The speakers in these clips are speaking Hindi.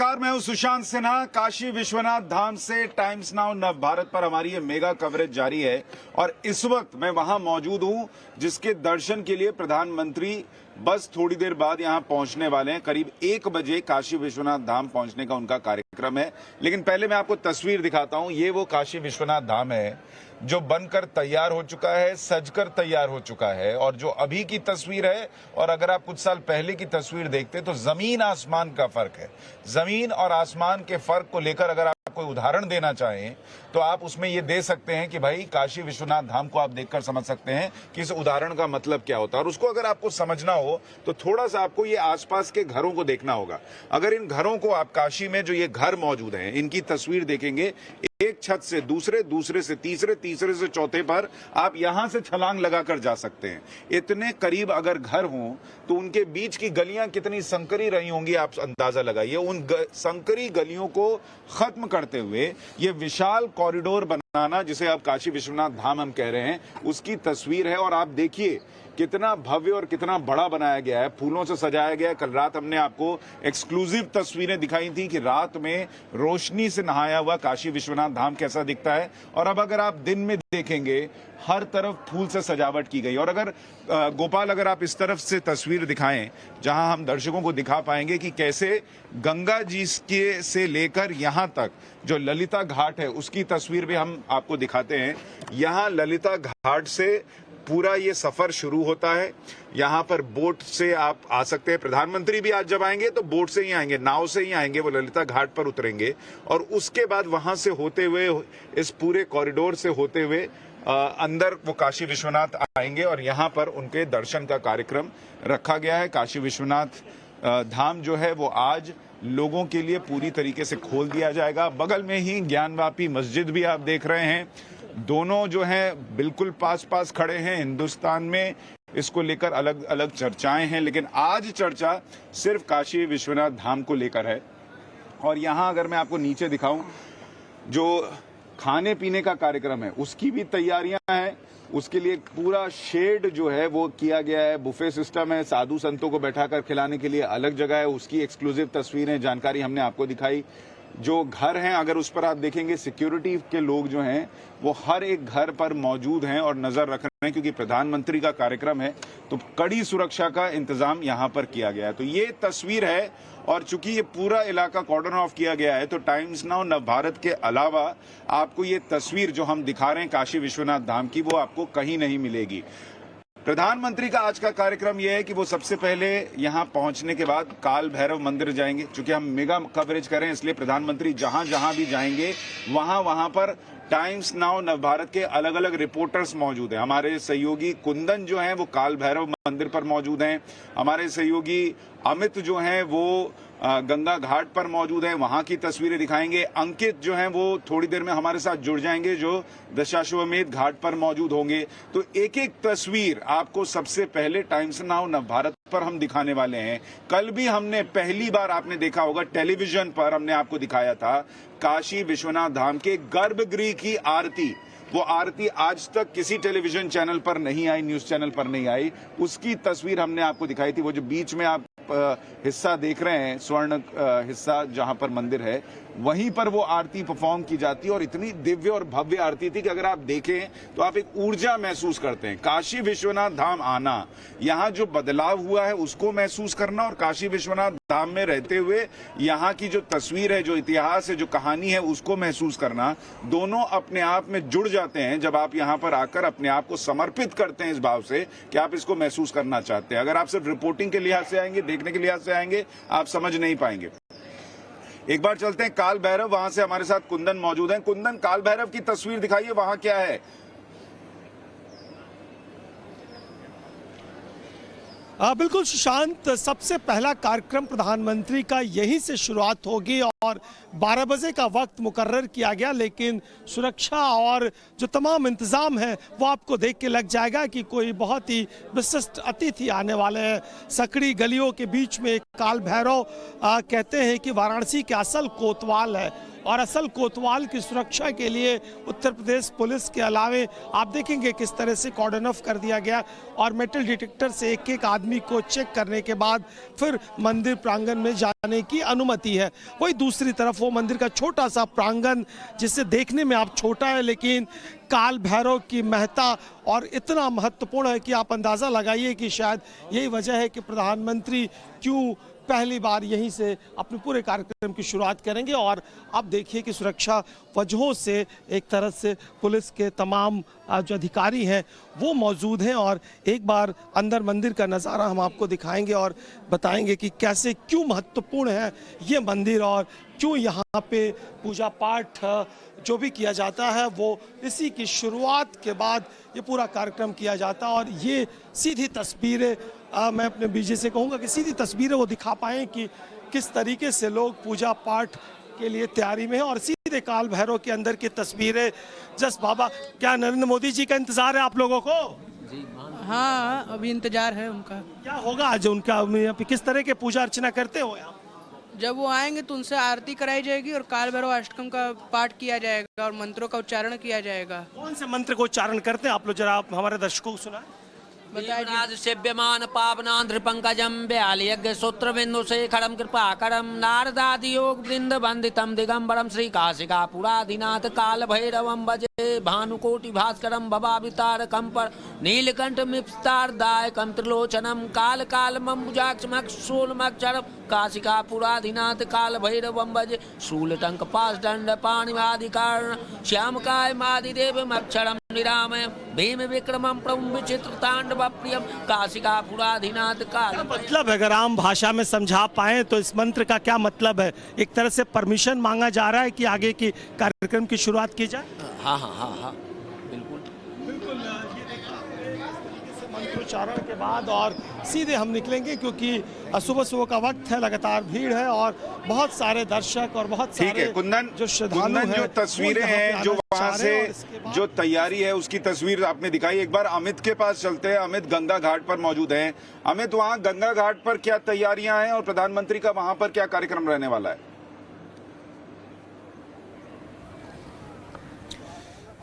नमस्कार, मैं हूं सुशांत सिन्हा। काशी विश्वनाथ धाम से टाइम्स नाउ नव भारत पर हमारी ये मेगा कवरेज जारी है और इस वक्त मैं वहां मौजूद हूं जिसके दर्शन के लिए प्रधानमंत्री बस थोड़ी देर बाद यहां पहुंचने वाले हैं। करीब 1 बजे काशी विश्वनाथ धाम पहुंचने का उनका कार्यक्रम है। लेकिन पहले मैं आपको तस्वीर दिखाता हूं। ये वो काशी विश्वनाथ धाम है जो बनकर तैयार हो चुका है, सजकर तैयार हो चुका है। और जो अभी की तस्वीर है और अगर आप कुछ साल पहले की तस्वीर देखते तो जमीन आसमान का फर्क है। जमीन और आसमान के फर्क को लेकर अगर आप कोई उदाहरण देना चाहें तो आप उसमें ये दे सकते हैं कि भाई काशी विश्वनाथ धाम को आप देखकर समझ सकते हैं कि इस उदाहरण का मतलब क्या होता है। और उसको अगर आपको समझना हो तो थोड़ा सा आपको ये आसपास के घरों को देखना होगा। अगर इन घरों को आप काशी में जो ये घर मौजूद हैं इनकी तस्वीर देखेंगे, एक छत से दूसरे, दूसरे से तीसरे, तीसरे से चौथे पर आप यहां से छलांग लगाकर जा सकते हैं। इतने करीब अगर घर हों तो उनके बीच की गलियां कितनी संकरी रही होंगी, आप अंदाजा लगाइए। उन संकरी गलियों को खत्म करते हुए ये विशाल कॉरिडोर बनाना, जिसे आप काशी विश्वनाथ धाम हम कह रहे हैं, उसकी तस्वीर है। और आप देखिए कितना भव्य और कितना बड़ा बनाया गया है, फूलों से सजाया गया है। कल रात हमने आपको एक्सक्लूसिव तस्वीरें दिखाई थी कि रात में रोशनी से नहाया हुआ काशी विश्वनाथ धाम कैसा दिखता है। और अब अगर आप दिन में देखेंगे हर तरफ फूल से सजावट की गई। और अगर गोपाल, अगर आप इस तरफ से तस्वीर दिखाएं जहां हम दर्शकों को दिखा पाएंगे कि कैसे गंगा जी के से लेकर यहां तक जो ललिता घाट है उसकी तस्वीर भी हम आपको दिखाते हैं। यहां ललिता घाट से पूरा ये सफर शुरू होता है। यहाँ पर बोट से आप आ सकते हैं। प्रधानमंत्री भी आज जब आएंगे तो बोट से ही आएंगे, नाव से ही आएंगे। वो ललिता घाट पर उतरेंगे और उसके बाद वहां से होते हुए इस पूरे कॉरिडोर से होते हुए अंदर वो काशी विश्वनाथ आएंगे और यहाँ पर उनके दर्शन का कार्यक्रम रखा गया है। काशी विश्वनाथ धाम जो है वो आज लोगों के लिए पूरी तरीके से खोल दिया जाएगा। बगल में ही ज्ञानवापी मस्जिद भी आप देख रहे हैं। दोनों जो हैं बिल्कुल पास पास खड़े हैं। हिंदुस्तान में इसको लेकर अलग अलग चर्चाएं हैं, लेकिन आज चर्चा सिर्फ काशी विश्वनाथ धाम को लेकर है। और यहाँ अगर मैं आपको नीचे दिखाऊं, जो खाने पीने का कार्यक्रम है उसकी भी तैयारियां हैं। उसके लिए पूरा शेड जो है वो किया गया है, बुफे सिस्टम है, साधु संतों को बैठाकर खिलाने के लिए अलग जगह है। उसकी एक्सक्लूसिव तस्वीरें, जानकारी हमने आपको दिखाई। जो घर हैं अगर उस पर आप देखेंगे, सिक्योरिटी के लोग जो हैं वो हर एक घर पर मौजूद हैं और नजर रख रहे हैं, क्योंकि प्रधानमंत्री का कार्यक्रम है तो कड़ी सुरक्षा का इंतजाम यहां पर किया गया है। तो ये तस्वीर है और चूंकि ये पूरा इलाका कॉर्डन ऑफ किया गया है तो टाइम्स नाउ नव भारत के अलावा आपको ये तस्वीर जो हम दिखा रहे हैं काशी विश्वनाथ धाम की, वो आपको कहीं नहीं मिलेगी। प्रधानमंत्री का आज का कार्यक्रम यह है कि वो सबसे पहले यहां पहुंचने के बाद काल भैरव मंदिर जाएंगे। चूंकि हम मेगा कवरेज कर रहे हैं इसलिए प्रधानमंत्री जहां जहां भी जाएंगे वहां पर टाइम्स नाउ नव भारत के अलग अलग रिपोर्टर्स मौजूद हैं। हमारे सहयोगी कुंदन जो हैं वो काल भैरव मंदिर पर मौजूद हैं। हमारे सहयोगी अमित जो हैं वो गंगा घाट पर मौजूद है, वहां की तस्वीरें दिखाएंगे। अंकित जो हैं वो थोड़ी देर में हमारे साथ जुड़ जाएंगे जो दशाश्वमेध घाट पर मौजूद होंगे। तो एक एक तस्वीर आपको सबसे पहले टाइम्स नाउ नव भारत पर हम दिखाने वाले हैं। कल भी हमने पहली बार, आपने देखा होगा टेलीविजन पर हमने आपको दिखाया था काशी विश्वनाथ धाम के गर्भगृह की आरती। वो आरती आज तक किसी टेलीविजन चैनल पर नहीं आई, न्यूज चैनल पर नहीं आई। उसकी तस्वीर हमने आपको दिखाई थी। वो जो बीच में आप हिस्सा देख रहे हैं, स्वर्ण हिस्सा जहां पर मंदिर है, वहीं पर वो आरती परफॉर्म की जाती है। और इतनी दिव्य और भव्य आरती थी कि अगर आप देखें तो आप एक ऊर्जा महसूस करते हैं। काशी विश्वनाथ धाम आना, यहाँ जो बदलाव हुआ है उसको महसूस करना और काशी विश्वनाथ धाम में रहते हुए यहाँ की जो तस्वीर है, जो इतिहास है, जो कहानी है, उसको महसूस करना, दोनों अपने आप में जुड़ जाते हैं जब आप यहाँ पर आकर अपने आप को समर्पित करते हैं इस भाव से कि आप इसको महसूस करना चाहते हैं। अगर आप सिर्फ रिपोर्टिंग के लिहाज से आएंगे, देखने के लिहाज से आएंगे, आप समझ नहीं पाएंगे। एक बार चलते हैं काल भैरव, वहां से हमारे साथ कुंदन मौजूद हैं। कुंदन, काल भैरव की तस्वीर दिखाइए, वहां क्या है? बिल्कुल सुशांत, सबसे पहला कार्यक्रम प्रधानमंत्री का यहीं से शुरुआत होगी। और 12 बजे का वक्त मुकर्रर किया गया, लेकिन सुरक्षा और जो तमाम इंतज़ाम है वो आपको देख के लग जाएगा कि कोई बहुत ही विशिष्ट अतिथि आने वाले हैं। सकड़ी गलियों के बीच में एक काल भैरव कहते हैं कि वाराणसी के असल कोतवाल है, और असल कोतवाल की सुरक्षा के लिए उत्तर प्रदेश पुलिस के अलावे आप देखेंगे किस तरह से कॉर्डन ऑफ कर दिया गया, और मेटल डिटेक्टर से एक एक आदमी को चेक करने के बाद फिर मंदिर प्रांगण में जाने की अनुमति है। वही दूसरी तरफ वो मंदिर का छोटा सा प्रांगण जिसे देखने में आप छोटा है, लेकिन काल भैरव की महत्ता और इतना महत्वपूर्ण है कि आप अंदाज़ा लगाइए कि शायद यही वजह है कि प्रधानमंत्री क्यों पहली बार यहीं से अपने पूरे कार्यक्रम की शुरुआत करेंगे। और अब देखिए कि सुरक्षा वजहों से एक तरह से पुलिस के तमाम जो अधिकारी हैं वो मौजूद हैं, और एक बार अंदर मंदिर का नज़ारा हम आपको दिखाएंगे और बताएंगे कि कैसे क्यों महत्वपूर्ण है ये मंदिर, और क्यों यहाँ पे पूजा पाठ जो भी किया जाता है वो इसी की शुरुआत के बाद ये पूरा कार्यक्रम किया जाता है। और ये सीधी तस्वीरें मैं अपने बीजे से कहूँगा कि सीधी तस्वीरें वो दिखा पाएँ कि किस तरीके से लोग पूजा पाठ के लिए तैयारी में हैं। और सीधे काल भैरव के अंदर की तस्वीरें। जस बाबा, क्या नरेंद्र मोदी जी का इंतजार है आप लोगों को? हाँ, अभी इंतजार है उनका। क्या होगा आज उनका, यहाँ पे किस तरह के पूजा अर्चना करते हो यहाँ? जब वो आएंगे तो उनसे आरती कराई जाएगी और काल भैरव अष्टकम का पाठ किया जाएगा और मंत्रों का उच्चारण किया जाएगा। कौन से मंत्र को उच्चारण करते हैं आप लोग, जरा आप हमारे दर्शकों को सुनाएं। बताइए। सेव्यमान पावनांध्र पंकजम व्याल यज्ञ सूत्र बिंदु शेखरम कृपाकरम नारदादि योग वृंद वंदितम दिगंबरम श्री काशिका पुराधिनाथ काल भैरवम भजे भानुकोटि भास्करम भवावतारकम पर नीलकंठ मिप्तार दायकम त्रिलोचनम काल कालमं भुजाक्षमक्षूलमक्षरम काशिका पुराधिनाथ काल भैरवम भजे शूलटंक पास दंड पाणिवादिकार श्यामकाय मादिदेवम अक्षरम निरामय भीम विक्रमम प्रभु विचित्र तांडव प्रियम काशिका पुराधिनाथ काल। मतलब अगर आम भाषा में समझा पाए तो इस मंत्र का क्या मतलब है? एक तरह से परमिशन मांगा जा रहा है कि आगे की कार्यक्रम की शुरुआत की जाए। हाँ हाँ हाँ हाँ बिल्कुल बिल्कुल। ये देखा आपने इस तरीके से मंत्रोच्चारण के बाद और सीधे हम निकलेंगे, क्योंकि सुबह सुबह का वक्त है, लगातार भीड़ है और बहुत सारे दर्शक और बहुत सारे कुंदन, जो श्रद्धालु हैं, जो तस्वीरें हैं, जो वहाँ से जो तैयारी है उसकी तस्वीर आपने दिखाई। एक बार अमित के पास चलते हैं। अमित गंगा घाट पर मौजूद हैं। अमित, वहाँ गंगा घाट पर क्या तैयारियां हैं और प्रधानमंत्री का वहाँ पर क्या कार्यक्रम रहने वाला है?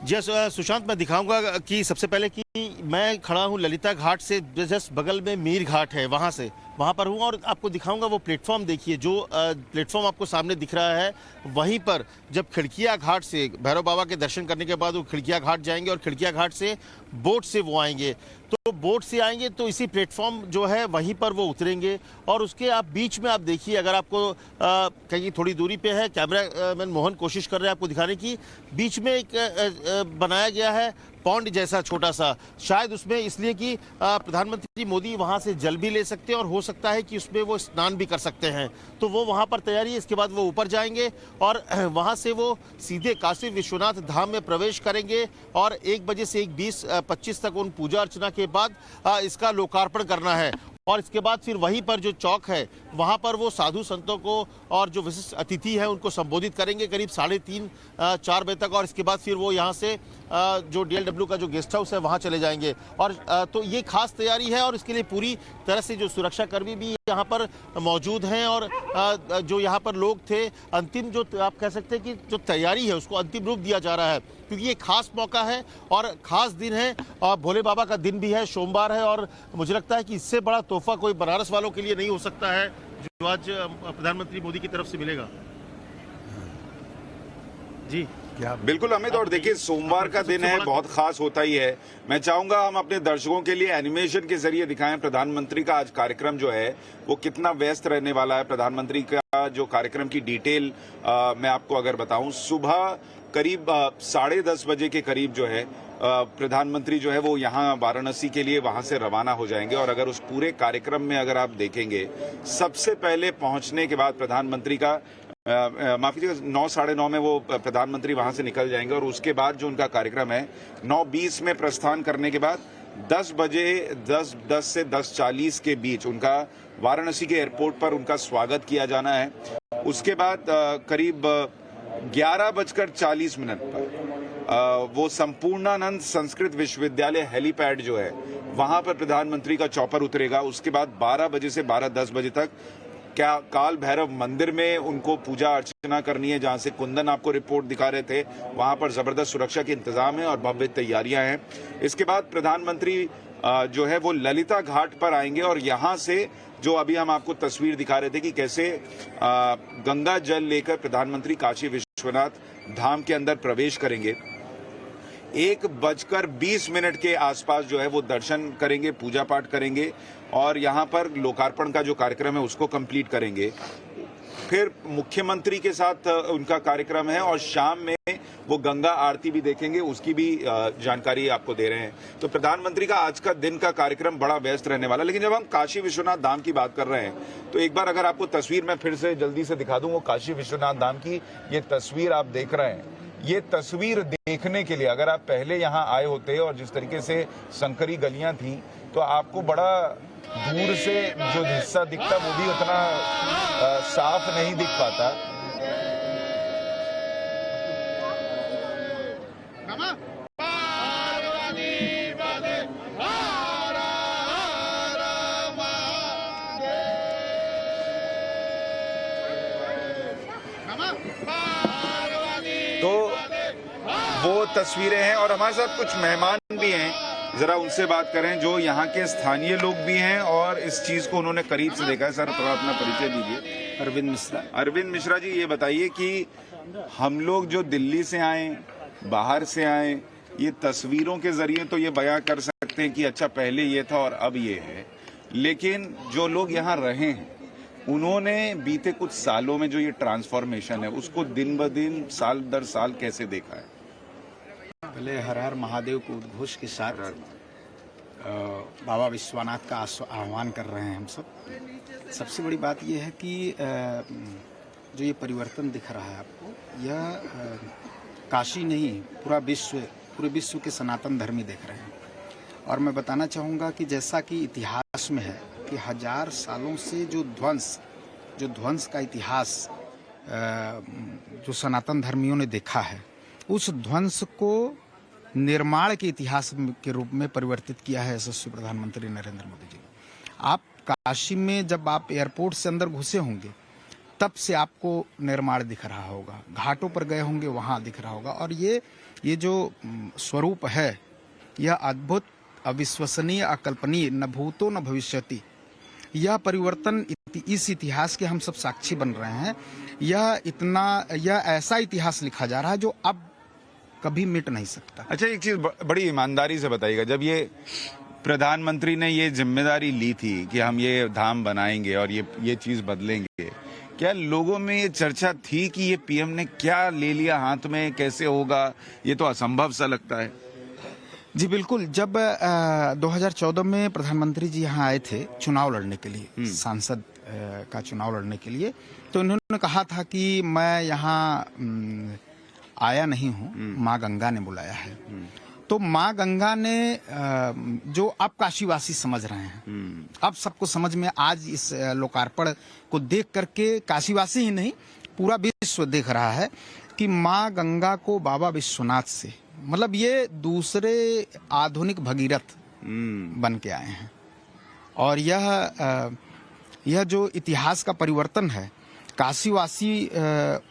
जी सुशांत, मैं दिखाऊंगा कि सबसे पहले कि मैं खड़ा हूं ललिता घाट से जस्ट बगल में मीर घाट है, वहाँ पर हूँ और आपको दिखाऊंगा वो प्लेटफॉर्म। देखिए जो प्लेटफॉर्म आपको सामने दिख रहा है, वहीं पर जब खिड़किया घाट से भैरव बाबा के दर्शन करने के बाद वो खिड़किया घाट जाएंगे और खिड़किया घाट से बोट से वो आएंगे। तो बोट से आएंगे तो इसी प्लेटफॉर्म जो है वहीं पर वो उतरेंगे और उसके आप बीच में आप देखिए, अगर आपको कहीं थोड़ी दूरी पे है, कैमरा मैन मोहन कोशिश कर रहे हैं आपको दिखाने की, बीच में एक बनाया गया है पॉन्ड जैसा छोटा सा, शायद उसमें इसलिए कि प्रधानमंत्री मोदी वहां से जल भी ले सकते हैं और हो सकता है कि उसमें वो स्नान भी कर सकते हैं। तो वो वहां पर तैयारी है। इसके बाद वो ऊपर जाएंगे और वहां से वो सीधे काशी विश्वनाथ धाम में प्रवेश करेंगे और 1 बजे से 1:20-25 तक उन पूजा अर्चना के बाद इसका लोकार्पण करना है। और इसके बाद फिर वहीं पर जो चौक है वहाँ पर वो साधु संतों को और जो विशिष्ट अतिथि हैं उनको संबोधित करेंगे करीब 3:30-4 बजे तक। और इसके बाद फिर वो यहाँ से जो DLW का जो गेस्ट हाउस है वहाँ चले जाएंगे। और तो ये खास तैयारी है और इसके लिए पूरी तरह से जो सुरक्षाकर्मी भी यहाँ पर मौजूद हैं और जो यहाँ पर लोग थे, अंतिम जो आप कह सकते हैं कि जो तैयारी है उसको अंतिम रूप दिया जा रहा है, क्योंकि ये खास मौका है और खास दिन है और भोले बाबा का दिन भी है, सोमवार है। और मुझे लगता है कि इससे बड़ा तोहफा कोई बनारस वालों के लिए नहीं हो सकता है जो आज प्रधानमंत्री मोदी की तरफ से मिलेगा। जी बिल्कुल अमित, और देखिए सोमवार का दिन है, बहुत खास होता ही है। मैं चाहूंगा हम अपने दर्शकों के लिए एनिमेशन के जरिए दिखाएं प्रधानमंत्री का आज कार्यक्रम जो है वो कितना व्यस्त रहने वाला है। प्रधानमंत्री का जो कार्यक्रम की डिटेल मैं आपको अगर बताऊं, सुबह करीब 10:30 बजे के करीब जो है प्रधानमंत्री जो है वो यहाँ वाराणसी के लिए वहाँ से रवाना हो जाएंगे। और अगर उस पूरे कार्यक्रम में अगर आप देखेंगे, सबसे पहले पहुँचने के बाद प्रधानमंत्री का माफ कीजिएगा 9-9:30 में वो प्रधानमंत्री वहां से निकल जाएंगे और उसके बाद जो उनका कार्यक्रम है 9:20 में प्रस्थान करने के बाद 10 बजे 10 से 10:40 के बीच उनका वाराणसी के एयरपोर्ट पर उनका स्वागत किया जाना है। उसके बाद करीब 11:40 पर वो संपूर्णानंद संस्कृत विश्वविद्यालय हेलीपैड जो है वहां पर प्रधानमंत्री का चॉपर उतरेगा। उसके बाद 12 बजे से 12:10 बजे तक क्या काल भैरव मंदिर में उनको पूजा अर्चना करनी है, जहां से कुंदन आपको रिपोर्ट दिखा रहे थे। वहां पर जबरदस्त सुरक्षा के इंतजाम है और भव्य तैयारियां हैं। इसके बाद प्रधानमंत्री जो है वो ललिता घाट पर आएंगे और यहां से जो अभी हम आपको तस्वीर दिखा रहे थे कि कैसे गंगा जल लेकर प्रधानमंत्री काशी विश्वनाथ धाम के अंदर प्रवेश करेंगे। 1:20 के आसपास जो है वो दर्शन करेंगे, पूजा पाठ करेंगे और यहाँ पर लोकार्पण का जो कार्यक्रम है उसको कंप्लीट करेंगे। फिर मुख्यमंत्री के साथ उनका कार्यक्रम है और शाम में वो गंगा आरती भी देखेंगे, उसकी भी जानकारी आपको दे रहे हैं। तो प्रधानमंत्री का आज का दिन का कार्यक्रम बड़ा व्यस्त रहने वाला। लेकिन जब हम काशी विश्वनाथ धाम की बात कर रहे हैं तो एक बार अगर आपको तस्वीर मैं फिर से जल्दी से दिखा दूं, वो काशी विश्वनाथ धाम की ये तस्वीर आप देख रहे हैं। ये तस्वीर देखने के लिए अगर आप पहले यहाँ आए होते और जिस तरीके से संकरी गलियां थी तो आपको बड़ा दूर से जो हिस्सा दिखता वो भी उतना साफ नहीं दिख पाता। तो वो तस्वीरें हैं और हमारे साथ कुछ मेहमान भी हैं, जरा उनसे बात करें जो यहाँ के स्थानीय लोग भी हैं और इस चीज को उन्होंने करीब से देखा है। सर थोड़ा अपना परिचय दीजिए। अरविंद मिश्रा। अरविंद मिश्रा जी, ये बताइए कि हम लोग जो दिल्ली से आए, बाहर से आए, ये तस्वीरों के जरिए तो ये बयां कर सकते हैं कि अच्छा पहले ये था और अब ये है, लेकिन जो लोग यहाँ रहे हैं उन्होंने बीते कुछ सालों में जो ये ट्रांसफॉर्मेशन है उसको दिन ब दिन, साल दर साल कैसे देखा है? पहले हर हर महादेव को उद्घोष के साथ बाबा विश्वनाथ का आह्वान कर रहे हैं हम सब। सबसे बड़ी बात यह है कि जो ये परिवर्तन दिख रहा है आपको, यह काशी नहीं पूरे विश्व के सनातन धर्मी देख रहे हैं। और मैं बताना चाहूँगा कि जैसा कि इतिहास में है कि 1000 सालों से जो ध्वंस का इतिहास जो सनातन धर्मियों ने देखा है, उस ध्वंस को निर्माण के इतिहास के रूप में परिवर्तित किया है यशस्वी प्रधानमंत्री नरेंद्र मोदी जी। आप काशी में जब आप एयरपोर्ट से अंदर घुसे होंगे तब से आपको निर्माण दिख रहा होगा, घाटों पर गए होंगे वहाँ दिख रहा होगा। और ये जो स्वरूप है यह अद्भुत, अविश्वसनीय, अकल्पनीय, न भूतो न भविष्यति। यह परिवर्तन इस इतिहास के हम सब साक्षी बन रहे हैं। यह ऐसा इतिहास लिखा जा रहा है जो अब कभी मिट नहीं सकता। अच्छा, एक चीज बड़ी ईमानदारी से बताइएगा, जब ये प्रधानमंत्री ने ये जिम्मेदारी ली थी कि हम ये धाम बनाएंगे और ये चीज बदलेंगे, क्या लोगों में ये चर्चा थी कि ये पीएम ने क्या ले लिया हाथ में, कैसे होगा? ये तो असंभव सा लगता है। जी बिल्कुल। जब 2014 में प्रधानमंत्री जी यहाँ आए थे चुनाव लड़ने के लिए, सांसद का चुनाव लड़ने के लिए, तो उन्होंने कहा था कि मैं यहाँ आया नहीं हूँ, माँ गंगा ने बुलाया है। तो माँ गंगा ने जो अब काशीवासी समझ रहे हैं, अब सबको समझ में आज इस लोकार्पण को देख करके काशीवासी ही नहीं पूरा विश्व देख रहा है कि माँ गंगा को बाबा विश्वनाथ से, मतलब ये दूसरे आधुनिक भगीरथ बन के आए हैं। और यह जो इतिहास का परिवर्तन है काशीवासी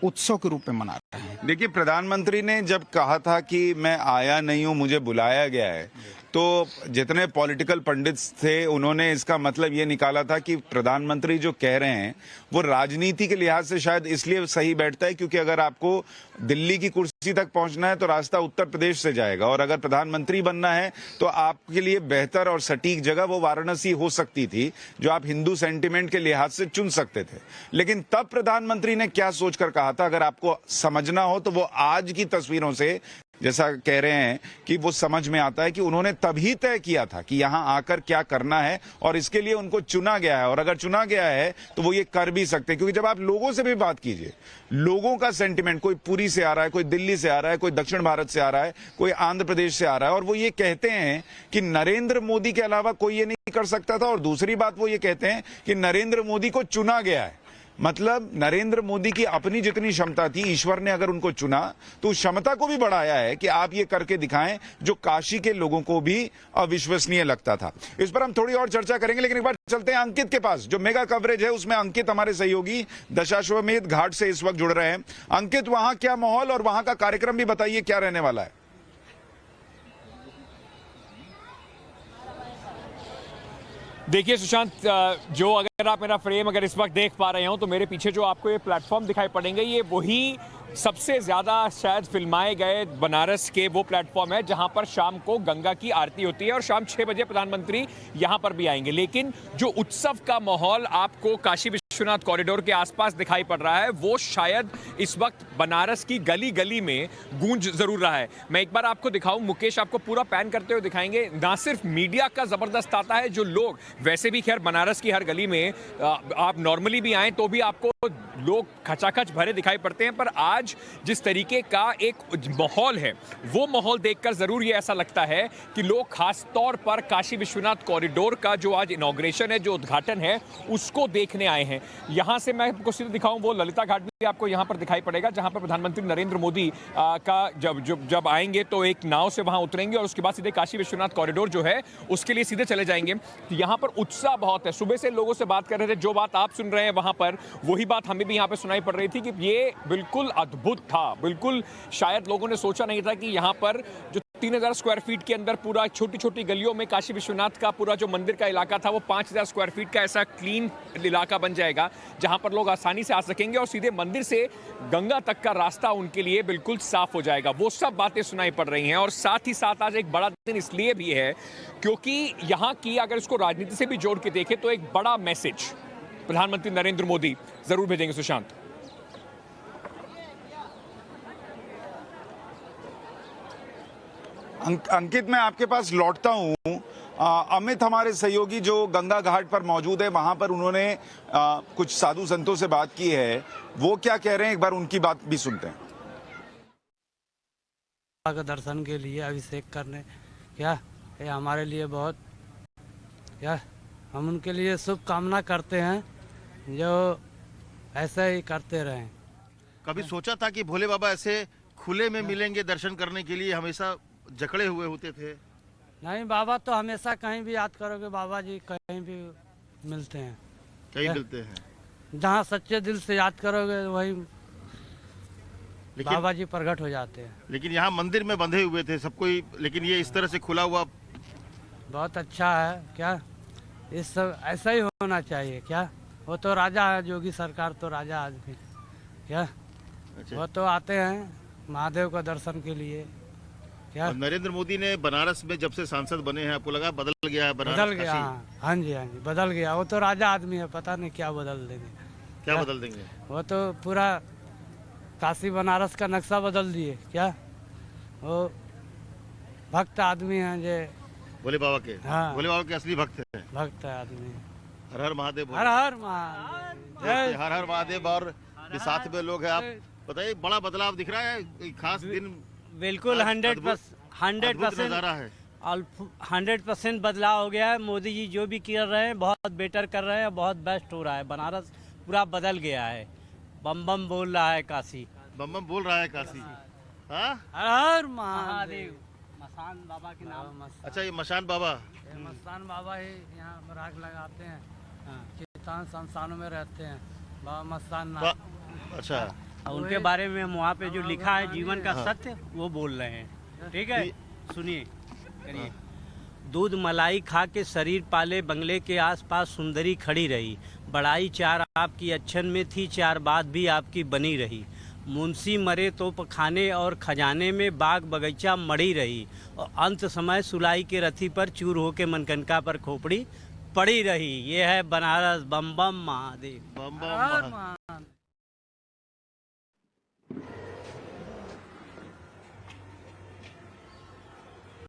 उत्सव के रूप में मना रहे हैं। देखिए, प्रधानमंत्री ने जब कहा था कि मैं आया नहीं हूं, मुझे बुलाया गया है, तो जितने पॉलिटिकल पंडित्स थे उन्होंने इसका मतलब ये निकाला था कि प्रधानमंत्री जो कह रहे हैं वो राजनीति के लिहाज से शायद इसलिए सही बैठता है क्योंकि अगर आपको दिल्ली की कुर्सी तक पहुंचना है तो रास्ता उत्तर प्रदेश से जाएगा, और अगर प्रधानमंत्री बनना है तो आपके लिए बेहतर और सटीक जगह वो वाराणसी हो सकती थी, जो आप हिंदू सेंटिमेंट के लिहाज से चुन सकते थे। लेकिन तब प्रधानमंत्री ने क्या सोचकर कहा था, अगर आपको समझना हो तो वो आज की तस्वीरों से जैसा कह रहे हैं कि वो समझ में आता है कि उन्होंने तभी तय किया था कि यहाँ आकर क्या करना है और इसके लिए उनको चुना गया है। और अगर चुना गया है तो वो ये कर भी सकते हैं, क्योंकि जब आप लोगों से भी बात कीजिए, लोगों का सेंटिमेंट, कोई पुरी से आ रहा है, कोई दिल्ली से आ रहा है, कोई दक्षिण भारत से आ रहा है, कोई आंध्र प्रदेश से आ रहा है, और वो ये कहते हैं कि नरेंद्र मोदी के अलावा कोई ये नहीं कर सकता था। और दूसरी बात वो ये कहते हैं कि नरेंद्र मोदी को चुना गया है। मतलब नरेंद्र मोदी की अपनी जितनी क्षमता थी, ईश्वर ने अगर उनको चुना तो उस क्षमता को भी बढ़ाया है कि आप ये करके दिखाएं जो काशी के लोगों को भी अविश्वसनीय लगता था। इस पर हम थोड़ी और चर्चा करेंगे, लेकिन एक बार चलते हैं अंकित के पास। जो मेगा कवरेज है उसमें अंकित हमारे सहयोगी दशाश्वमेध घाट से इस वक्त जुड़ रहे हैं। अंकित, वहां क्या माहौल और वहां का कार्यक्रम भी बताइए, क्या रहने वाला है? देखिए सुशांत, जो अगर आप मेरा फ्रेम अगर इस वक्त देख पा रहे हो तो मेरे पीछे जो आपको ये प्लेटफॉर्म दिखाई पड़ेंगे, ये वही सबसे ज़्यादा शायद फिल्माए गए बनारस के वो प्लेटफॉर्म है जहां पर शाम को गंगा की आरती होती है और शाम 6 बजे प्रधानमंत्री यहां पर भी आएंगे। लेकिन जो उत्सव का माहौल आपको काशी विश्वनाथ कॉरिडोर के आसपास दिखाई पड़ रहा है, वो शायद इस वक्त बनारस की गली गली में गूंज जरूर रहा है। मैं एक बार आपको दिखाऊं, मुकेश आपको पूरा पैन करते हुए दिखाएंगे। ना सिर्फ मीडिया का जबरदस्त आता है, जो लोग वैसे भी खैर बनारस की हर गली में आप नॉर्मली भी आए तो भी आपको लोग खचाखच भरे दिखाई पड़ते हैं, पर आज जिस तरीके का एक माहौल है वो माहौल देखकर जरूर ये ऐसा लगता है कि लोग खास तौर पर काशी विश्वनाथ कॉरिडोर का जो आज इनॉग्रेशन है, जो उद्घाटन है, उसको देखने आए हैं। यहां से मैं आपको सीधे दिखाऊं, वो ललिता घाट भी आपको यहां पर दिखाई पड़ेगा जहां पर प्रधानमंत्री नरेंद्र मोदी का जब आएंगे तो एक नाव से वहां उतरेंगे और उसके बाद सीधे काशी विश्वनाथ कॉरिडोर जो है उसके लिए सीधे चले जाएंगे। तो यहां पर उत्साह बहुत है। सुबह से लोगों से बात कर रहे थे, जो बात आप सुन रहे हैं वहां पर वही बात हमें भी यहाँ पे सुनाई पड़ रही थी कि ये बिल्कुल अद्भुत था। बिल्कुल शायद लोगों ने सोचा नहीं था कि यहाँ पर जो 3000 स्क्वायर फीट के अंदर पूरा छोटी छोटी गलियों में काशी विश्वनाथ का पूरा जो मंदिर का इलाका था वो 5000 स्क्वायर फीट का ऐसा क्लीन इलाका बन जाएगा जहां पर लोग आसानी से आ सकेंगे और सीधे मंदिर से गंगा तक का रास्ता उनके लिए बिल्कुल साफ हो जाएगा। वो सब बातें सुनाई पड़ रही हैं और साथ ही साथ आज एक बड़ा दिन इसलिए भी है क्योंकि यहाँ की अगर इसको राजनीति से भी जोड़ के देखें तो एक बड़ा मैसेज प्रधानमंत्री नरेंद्र मोदी जरूर भेजेंगे। सुशांत, अंकित, मैं आपके पास लौटता हूं। अमित हमारे सहयोगी जो गंगा घाट पर मौजूद है, वहां पर उन्होंने कुछ साधु संतों से बात की है। वो क्या कह रहे हैं, एक बार उनकी बात भी सुनते हैं। का दर्शन के लिए अभिषेक करने, क्या ये हमारे लिए बहुत, क्या हम उनके लिए शुभ कामना करते हैं जो ऐसा ही करते रहें। कभी सोचा था कि भोले बाबा ऐसे खुले में मिलेंगे दर्शन करने के लिए? हमेशा जकड़े हुए होते थे। नहीं, बाबा तो हमेशा कहीं भी याद करोगे, बाबा जी कहीं भी मिलते हैं। कहीं मिलते हैं, जहाँ सच्चे दिल से याद करोगे वही लेकिन बाबा जी प्रकट हो जाते हैं। लेकिन यहाँ मंदिर में बंधे हुए थे सब कोई, लेकिन ये इस तरह से खुला हुआ बहुत अच्छा है। क्या इस सब ऐसा ही होना चाहिए। क्या वो तो राजा है, योगी सरकार तो राजा आदमी, क्या अच्छा। वो तो आते हैं महादेव का दर्शन के लिए। क्या और नरेंद्र मोदी ने बनारस में जब से सांसद बने हैं, आपको लगा बदल गया है बनारस? बदल गया, काशी? हाँ जी, हाँ जी, बदल गया। वो तो राजा आदमी है, पता नहीं क्या बदल देंगे। क्या बदल देंगे? वो तो पूरा काशी बनारस का नक्शा बदल दिए। क्या वो भक्त आदमी हैं जो भोले बाबा के? हाँ। भोले बाबा के असली भक्त हैं। भक्त है आदमी। हर हर महादेव। हर हर महादेव, जय हर हर महादेव। और भी साथ में लोग हैं, आप बताइए, बड़ा बदलाव दिख रहा है, खास दिन बिल्कुल 100% नजारा है। 100% बदलाव हो गया है। मोदी जी जो भी कर रहे हैं बहुत बेटर कर रहे हैं, बहुत बेस्ट हो रहा है। बनारस पूरा बदल गया है। बम बम बोल रहा है काशी, बम बम बोल रहा है काशी। हाँ, हर हर महादेव। मसान बाबा के नाम। अच्छा, ये मशान बाबा, मस्तान बाबा ही यहाँ राग लगाते हैं। कीर्तन संस्थानों में रहते हैं बाबा मस्तान नाम। अच्छा, उनके बारे में हम वहाँ पे जो लिखा है जीवन का सत्य वो बोल रहे हैं। ठीक है, सुनिए, करिए। दूध मलाई खा के शरीर पाले, बंगले के आसपास सुंदरी खड़ी रही। बड़ाई चार आपकी अच्छन में थी, चार बात भी आपकी बनी रही। मुंशी मरे तो पखाने और खजाने में, बाग बगीचा मड़ी रही। और अंत समय सुलाई के रथी पर चूर होके मनकनका पर खोपड़ी पड़ी रही। ये है बनारस। बम बम महादेव। बम बम।